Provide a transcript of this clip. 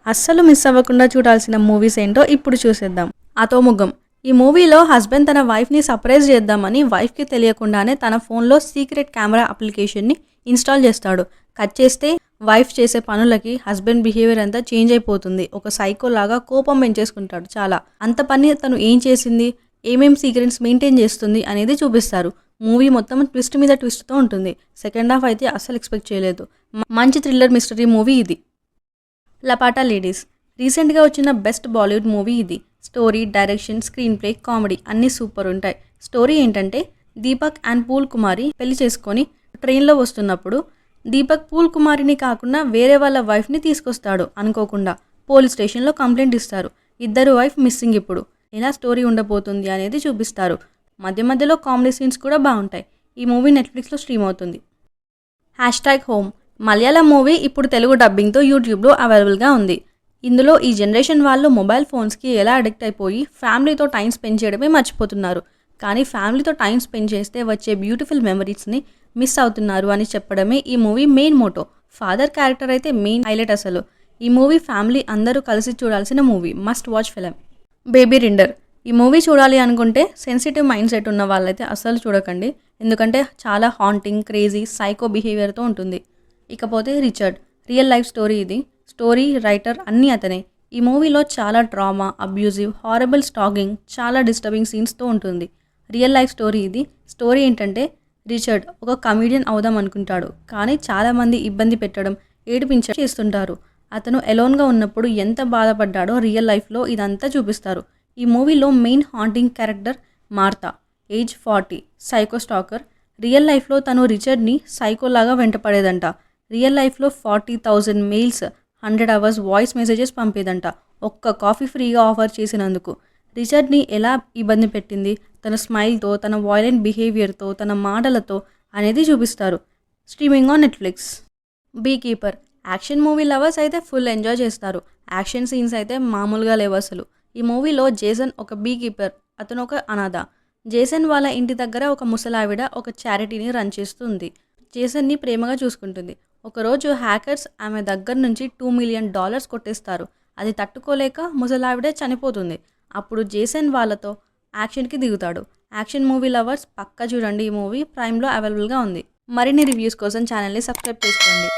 అస్సలు మిస్ అవ్వకుండా చూడాల్సిన మూవీస్ ఏంటో ఇప్పుడు చూసేద్దాం. అతోముగ్గం. ఈ మూవీలో హస్బెండ్ తన వైఫ్ని సర్ప్రైజ్ చేద్దామని వైఫ్కి తెలియకుండానే తన ఫోన్లో సీక్రెట్ కెమెరా అప్లికేషన్ని ఇన్స్టాల్ చేస్తాడు. కట్ చేస్తే వైఫ్ చేసే పనులకి హస్బెండ్ బిహేవియర్ అంతా చేంజ్ అయిపోతుంది. ఒక సైకోలాగా కోపం పెంచేసుకుంటాడు చాలా. అంత పని తను ఏం చేసింది, ఏమేం సీక్రెట్స్ మెయింటైన్ చేస్తుంది అనేది చూపిస్తారు. మూవీ మొత్తం ట్విస్ట్ మీద ట్విస్ట్తో ఉంటుంది. సెకండ్ హాఫ్ అయితే అస్సలు ఎక్స్పెక్ట్ చేయలేదు. మంచి థ్రిల్లర్ మిస్టరీ మూవీ ఇది. లపాటా లేడీస్. రీసెంట్గా వచ్చిన బెస్ట్ బాలీవుడ్ మూవీ ఇది. Story, direction, screen play, comedy అన్నీ సూపర్ ఉంటాయి. స్టోరీ ఏంటంటే దీపక్ అండ్ పూల్ కుమారి పెళ్లి చేసుకొని ట్రైన్లో వస్తున్నప్పుడు దీపక్ పూల్ కుమారిని కాకుండా వేరే వాళ్ళ వైఫ్ని తీసుకొస్తాడు. అనుకోకుండా పోలీస్ స్టేషన్లో కంప్లైంట్ ఇస్తారు. ఇద్దరు వైఫ్ మిస్సింగ్. ఇప్పుడు ఎలా స్టోరీ ఉండబోతుంది అనేది చూపిస్తారు. మధ్య మధ్యలో కామెడీ సీన్స్ కూడా బాగుంటాయి. ఈ మూవీ నెట్ఫ్లిక్స్లో స్ట్రీమ్ అవుతుంది. #హోమ్. మలయాళం మూవీ ఇప్పుడు తెలుగు డబ్బింగ్తో యూట్యూబ్లో అవైలబుల్గా ఉంది. ఇందులో ఈ జనరేషన్ వాళ్ళు మొబైల్ ఫోన్స్కి ఎలా అడిక్ట్ అయిపోయి ఫ్యామిలీతో టైం స్పెండ్ చేయడమే మర్చిపోతున్నారు. కానీ ఫ్యామిలీతో టైం స్పెండ్ చేస్తే వచ్చే బ్యూటిఫుల్ మెమరీస్ని మిస్ అవుతున్నారు అని చెప్పడమే ఈ movie main motto. Father character అయితే మెయిన్ హైలైట్ అసలు. ఈ మూవీ ఫ్యామిలీ అందరూ కలిసి చూడాల్సిన movie. Must watch film. Baby రిండర్. ఈ మూవీ చూడాలి అనుకుంటే సెన్సిటివ్ మైండ్ సెట్ ఉన్న వాళ్ళైతే అస్సలు చూడకండి. ఎందుకంటే చాలా హాంటింగ్, క్రేజీ, సైకో బిహేవియర్తో ఉంటుంది. ఇకపోతే రిచర్డ్. రియల్ లైఫ్ స్టోరీ ఇది. స్టోరీ, రైటర్ అన్నీ అతనే. ఈ మూవీలో చాలా డ్రామా, అబ్యూజివ్, హారబుల్ స్టాకింగ్, చాలా డిస్టర్బింగ్ సీన్స్తో ఉంటుంది. రియల్ లైఫ్ స్టోరీ ఇది. స్టోరీ ఏంటంటే రిచర్డ్ ఒక కమీడియన్ అవుదాం అనుకుంటాడు. కానీ చాలామంది ఇబ్బంది పెట్టడం, చేస్తుంటారు. అతను ఎలోన్గా ఉన్నప్పుడు ఎంత బాధపడ్డాడో రియల్ లైఫ్లో ఇదంతా చూపిస్తారు. ఈ మూవీలో main haunting character Martha. Age 40, psycho stalker. Real లైఫ్లో తను రిచర్డ్ని సైకోలాగా వెంటపడేదంట. రియల్ లైఫ్లో 40,000 మెయిల్స్, 100 hours వాయిస్ మెసేజెస్ పంపేదంట ఒక్క కాఫీ ఫ్రీగా ఆఫర్ చేసినందుకు. రిచర్డ్ని ఎలా ఇబ్బంది పెట్టింది తన స్మైల్తో, తన వాయిలెంట్ బిహేవియర్తో, తన మాటలతో అనేది చూపిస్తారు. Streaming on Netflix. Beekeeper. Action movie lovers అయితే ఫుల్ ఎంజాయ్ చేస్తారు. యాక్షన్ సీన్స్ అయితే మామూలుగా లేవు అసలు. ఈ మూవీలో జేసన్ ఒక బీ కీపర్. అతను ఒక అనాథ. జేసన్ వాళ్ళ ఇంటి దగ్గర ఒక ముసలావిడ ఒక చారిటీని రన్ చేస్తుంది. జేసన్ని ప్రేమగా చూసుకుంటుంది. ఒకరోజు హ్యాకర్స్ ఆమె దగ్గర నుంచి $2 million కొట్టేస్తారు. అది తట్టుకోలేక ముసలావిడ చనిపోతుంది. అప్పుడు జేసన్ వాళ్ళతో యాక్షన్కి దిగుతాడు. యాక్షన్ మూవీ లవర్స్ పక్కా చూడండి. ఈ మూవీ ప్రైమ్లో అవైలబుల్గా ఉంది. మరిన్ని రివ్యూస్ కోసం ఛానల్ని సబ్స్క్రైబ్ చేసుకోండి.